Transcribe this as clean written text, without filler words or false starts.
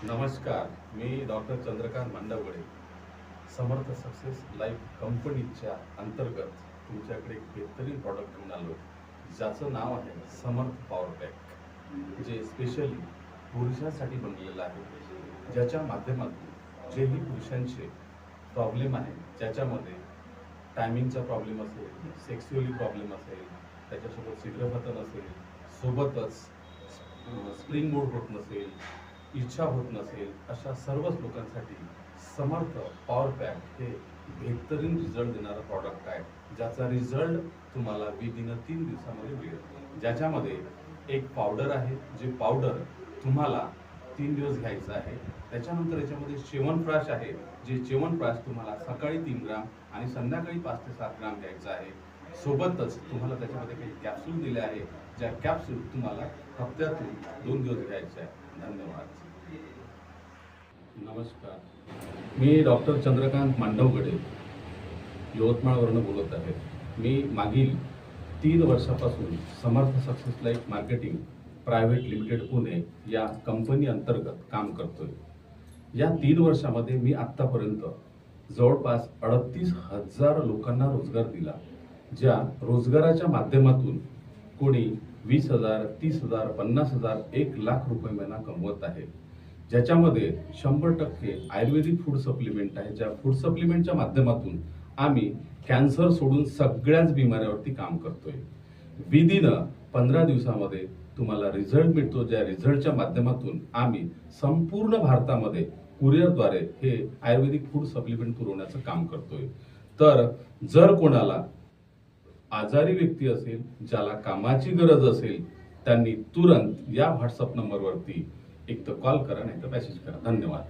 नमस्कार, मी डॉक्टर चंद्रकांत मांडवगडे, समर्थ success life कंपनीच्या अंतर्गत तुमच्याकडे एक बेहतरीन प्रॉडक्ट घेऊन आलो, ज्याचं नाव आहे समर्थ पॉवर पॅक, जे स्पेशली पुरुषांसाठी बनलेलं आहे, ज्याच्या माध्यमातून जेही पुरुषांचे प्रॉब्लेम आहे, ज्याच्यामध्ये टायमिंगचा प्रॉब्लेम असेल, सेक्स्युअली प्रॉब्लेम असेल, त्याच्यासोबत शीघ्रपतन असेल, सोबतच स्प्रिंग मूड होत नसेल, इच्छा होत नसेल, अशा सर्वच लोकांसाठी समर्थ पॉवर पॅक हे बेहतरीन रिझल्ट देणारं प्रॉडक्ट आहे, ज्याचा रिझल्ट तुम्हाला विदिन 3 दिवसामध्ये मिळेल. ज्याच्यामध्ये एक पावडर आहे, जे पावडर तुम्हाला 3 दिवस घ्यायचं आहे. त्याच्यानंतर याच्यामध्ये च्यवनप्राश आहे, जे च्यवनप्राश तुम्हाला सकाळी 3 ग्राम आणि संध्याकाळी 5 ते 7 ग्राम घ्यायचं आहे. सोबतच तुम्हाला त्याच्यामध्ये काही कॅप्सूल दिले आहे, ज्या कॅप्सूल तुम्हाला हप्त्यातून 2 दिवस घ्यायचे आहे. धन्यवाद. नमस्कार, मी डॉक्टर चंद्रकांत मांडवगडे यवतमाळवरून बोलत आहे. मी मागील 3 वर्षापासून Samarth success life marketing private limited Pune या कंपनी अंतर्गत काम करतोय. या 3 वर्षामध्ये मी आत्तापर्यंत जवळपास 38,000 लोकांना रोजगार दिला, ज्या रोजगाराच्या माध्यमातून कोणी 20,000, 30,000, 50,000, 1,00,000 रुपये महिना कमवत आहे. ज्याच्यामध्ये 100% आयुर्वेदिक फूड सप्लिमेंट आहे, ज्या फूड सप्लिमेंटच्या माध्यमातून आम्ही कॅन्सर सोडून सगळ्याच बिमाऱ्यावरती काम करतोय. विदिन 15 दिवसामध्ये तुम्हाला रिझल्ट मिळतो, ज्या रिझल्टच्या माध्यमातून आम्ही संपूर्ण भारतामध्ये कुरिअरद्वारे हे आयुर्वेदिक फूड सप्लिमेंट पुरवण्याचं काम करतोय. तर जर कोणाला आजारी व्यक्ती असेल, ज्याला कामाची गरज असेल, त्यांनी तुरंत या व्हॉट्सअप नंबरवरती एक तर कॉल करा, नाही तर मेसेज करा. धन्यवाद.